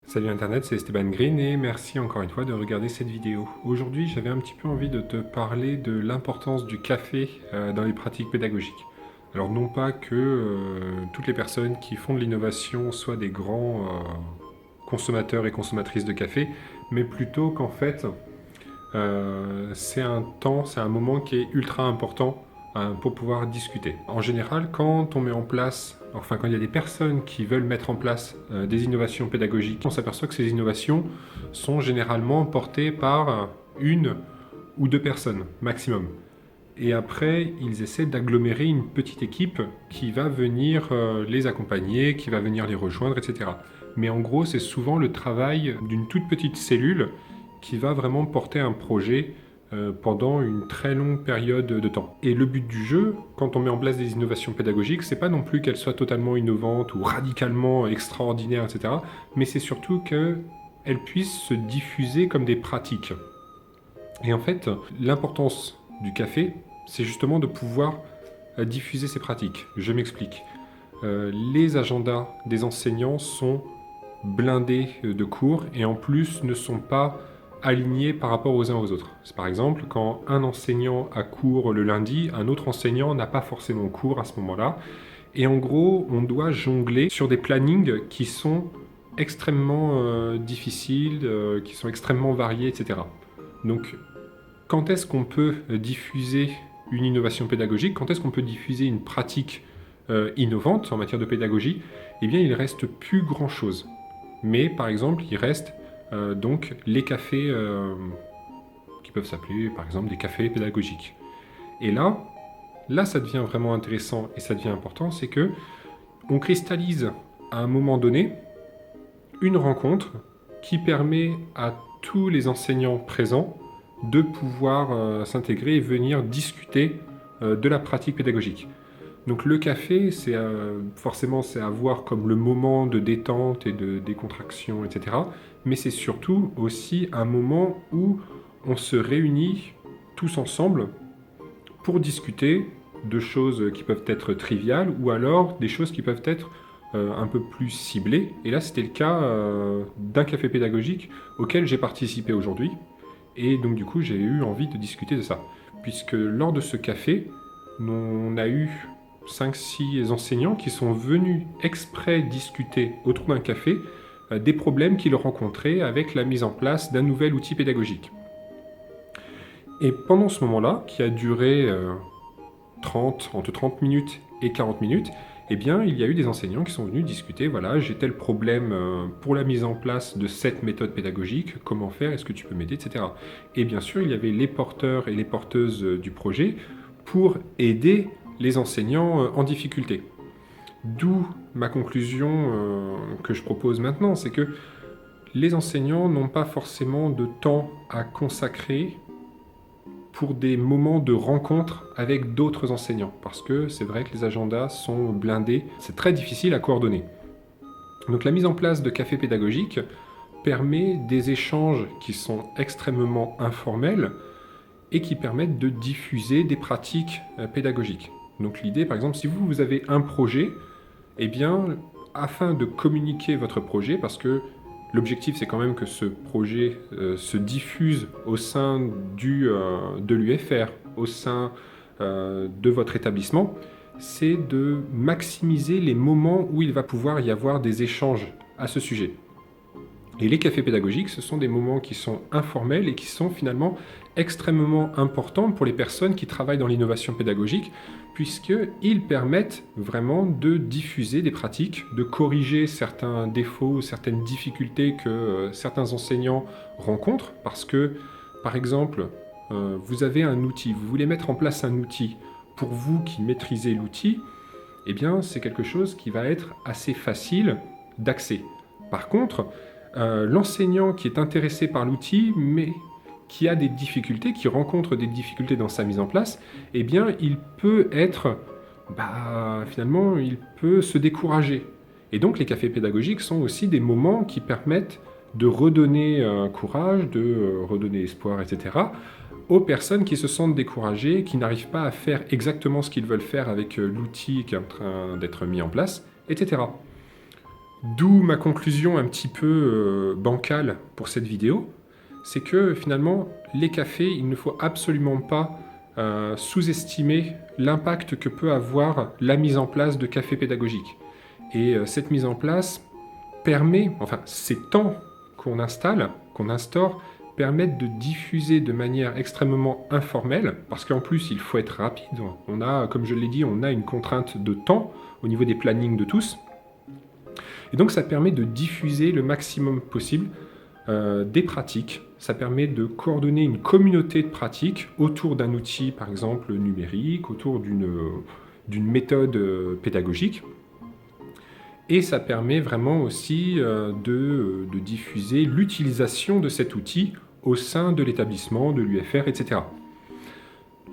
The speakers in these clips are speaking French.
Salut Internet, c'est Esteban Green et merci encore une fois de regarder cette vidéo. Aujourd'hui, j'avais un petit peu envie de te parler de l'importance du café dans les pratiques pédagogiques. Alors non pas que toutes les personnes qui font de l'innovation soient des grands consommateurs et consommatrices de café, mais plutôt qu'en fait, c'est un moment qui est ultra important pour pouvoir discuter. En général, quand on met en place, enfin quand il y a des personnes qui veulent mettre en place des innovations pédagogiques, on s'aperçoit que ces innovations sont généralement portées par une ou deux personnes maximum. Et après, ils essaient d'agglomérer une petite équipe qui va venir les accompagner, qui va venir les rejoindre, etc. Mais en gros, c'est souvent le travail d'une toute petite cellule qui va vraiment porter un projet pendant une très longue période de temps. Et le but du jeu, quand on met en place des innovations pédagogiques, c'est pas non plus qu'elles soient totalement innovantes ou radicalement extraordinaires, etc. Mais c'est surtout qu'elles puissent se diffuser comme des pratiques. Et en fait, l'importance du café, c'est justement de pouvoir diffuser ces pratiques. Je m'explique. Les agendas des enseignants sont blindés de cours et en plus ne sont pas alignés par rapport aux uns aux autres. C'est par exemple, quand un enseignant a cours le lundi, un autre enseignant n'a pas forcément cours à ce moment-là. Et en gros, on doit jongler sur des plannings qui sont extrêmement difficiles, qui sont extrêmement variés, etc. Donc, quand est-ce qu'on peut diffuser une innovation pédagogique? Quand est-ce qu'on peut diffuser une pratique innovante en matière de pédagogie? Eh bien, il ne reste plus grand-chose. Mais, par exemple, il reste donc les cafés qui peuvent s'appeler, par exemple, des cafés pédagogiques. Et là, ça devient vraiment intéressant et ça devient important, c'est que on cristallise à un moment donné une rencontre qui permet à tous les enseignants présents de pouvoir s'intégrer et venir discuter de la pratique pédagogique. Donc le café, forcément c'est à voir comme le moment de détente et de décontraction, etc. Mais c'est surtout aussi un moment où on se réunit tous ensemble pour discuter de choses qui peuvent être triviales ou alors des choses qui peuvent être un peu plus ciblées. Et là, c'était le cas d'un café pédagogique auquel j'ai participé aujourd'hui. Et donc, du coup, j'ai eu envie de discuter de ça. Puisque lors de ce café, on a eu 5-6 enseignants qui sont venus exprès discuter autour d'un café des problèmes qu'ils rencontraient avec la mise en place d'un nouvel outil pédagogique. Et pendant ce moment-là, qui a duré entre 30 minutes et 40 minutes, eh bien, il y a eu des enseignants qui sont venus discuter, voilà, j'ai tel problème pour la mise en place de cette méthode pédagogique, comment faire, est-ce que tu peux m'aider, etc. Et bien sûr, il y avait les porteurs et les porteuses du projet pour aider les enseignants en difficulté. D'où ma conclusion que je propose maintenant, c'est que les enseignants n'ont pas forcément de temps à consacrer pour des moments de rencontre avec d'autres enseignants, parce que c'est vrai que les agendas sont blindés, c'est très difficile à coordonner. Donc la mise en place de cafés pédagogiques permet des échanges qui sont extrêmement informels et qui permettent de diffuser des pratiques pédagogiques. Donc l'idée, par exemple, si vous avez un projet, eh bien, afin de communiquer votre projet, parce que l'objectif, c'est quand même que ce projet se diffuse au sein de l'UFR, au sein de votre établissement, c'est de maximiser les moments où il va pouvoir y avoir des échanges à ce sujet. Et les cafés pédagogiques, ce sont des moments qui sont informels et qui sont finalement extrêmement importants pour les personnes qui travaillent dans l'innovation pédagogique, puisqu'ils permettent vraiment de diffuser des pratiques, de corriger certains défauts, certaines difficultés que certains enseignants rencontrent, parce que, par exemple, vous avez un outil, vous voulez mettre en place un outil. Pour vous qui maîtrisez l'outil, eh bien, c'est quelque chose qui va être assez facile d'accès. Par contre, l'enseignant qui est intéressé par l'outil, mais qui a des difficultés, qui rencontre des difficultés dans sa mise en place, eh bien, il peut finalement, il peut se décourager. Et donc, les cafés pédagogiques sont aussi des moments qui permettent de redonner courage, de redonner espoir, etc., aux personnes qui se sentent découragées, qui n'arrivent pas à faire exactement ce qu'ils veulent faire avec l'outil qui est en train d'être mis en place, etc. D'où ma conclusion un petit peu bancale pour cette vidéo, c'est que finalement, les cafés, il ne faut absolument pas sous-estimer l'impact que peut avoir la mise en place de cafés pédagogiques. Et cette mise en place permet, enfin ces temps qu'on installe, qu'on instaure, permettent de diffuser de manière extrêmement informelle, parce qu'en plus il faut être rapide. On a, comme je l'ai dit, on a une contrainte de temps au niveau des plannings de tous. Et donc ça permet de diffuser le maximum possible des pratiques. Ça permet de coordonner une communauté de pratiques autour d'un outil, par exemple numérique, autour d'une méthode pédagogique. Et ça permet vraiment aussi de diffuser l'utilisation de cet outil au sein de l'établissement, de l'UFR, etc.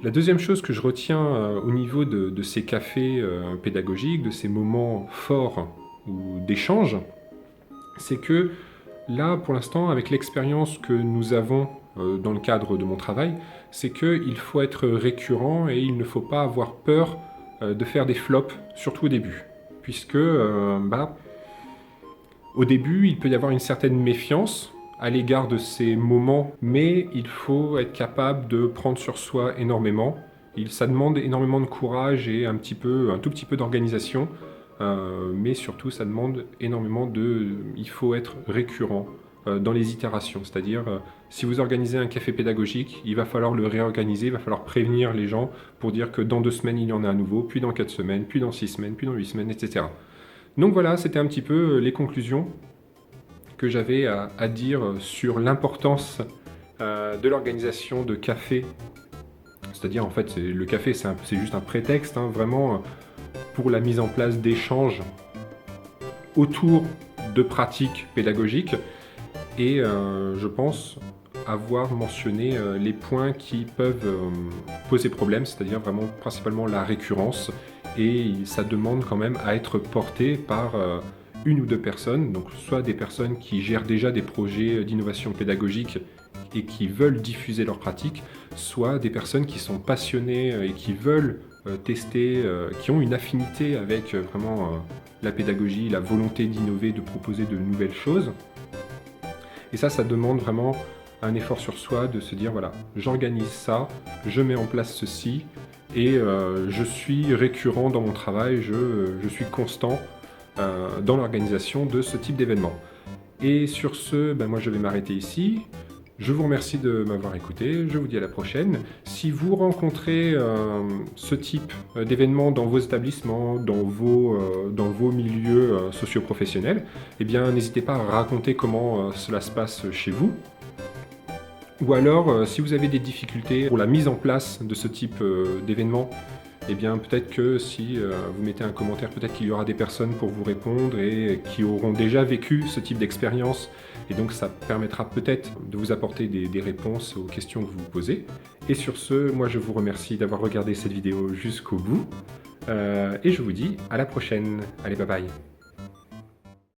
La deuxième chose que je retiens au niveau de ces cafés pédagogiques, de ces moments forts ou d'échange, c'est que là, pour l'instant, avec l'expérience que nous avons dans le cadre de mon travail, c'est qu'il faut être récurrent et il ne faut pas avoir peur de faire des flops, surtout au début. Puisque, au début, il peut y avoir une certaine méfiance à l'égard de ces moments, mais il faut être capable de prendre sur soi énormément. Ça demande énormément de courage et un tout petit peu d'organisation, mais surtout ça demande énormément il faut être récurrent dans les itérations, c'est-à-dire si vous organisez un café pédagogique, il va falloir le réorganiser, il va falloir prévenir les gens pour dire que dans 2 semaines il y en a un nouveau, puis dans 4 semaines, puis dans 6 semaines, puis dans 8 semaines, etc. Donc voilà, c'était un petit peu les conclusions que j'avais à dire sur l'importance de l'organisation de cafés. C'est-à-dire, en fait, le café, c'est juste un prétexte, hein, vraiment, pour la mise en place d'échanges autour de pratiques pédagogiques. Et je pense avoir mentionné les points qui peuvent poser problème, c'est-à-dire vraiment principalement la récurrence. Et ça demande quand même à être porté par une ou 2 personnes, donc soit des personnes qui gèrent déjà des projets d'innovation pédagogique et qui veulent diffuser leurs pratiques, soit des personnes qui sont passionnées et qui veulent tester, qui ont une affinité avec vraiment la pédagogie, la volonté d'innover, de proposer de nouvelles choses. Et ça demande vraiment un effort sur soi, de se dire voilà, j'organise ça, je mets en place ceci, et je suis récurrent dans mon travail, je suis constant dans l'organisation de ce type d'événement. Et sur ce, moi je vais m'arrêter ici. Je vous remercie de m'avoir écouté, je vous dis à la prochaine. Si vous rencontrez ce type d'événement dans vos établissements, dans vos milieux socio-professionnels, eh bien n'hésitez pas à raconter comment cela se passe chez vous. Ou alors, si vous avez des difficultés pour la mise en place de ce type d'événement, eh bien peut-être que si vous mettez un commentaire, peut-être qu'il y aura des personnes pour vous répondre et qui auront déjà vécu ce type d'expérience. Et donc ça permettra peut-être de vous apporter des réponses aux questions que vous vous posez. Et sur ce, moi je vous remercie d'avoir regardé cette vidéo jusqu'au bout. Et je vous dis à la prochaine. Allez, bye bye.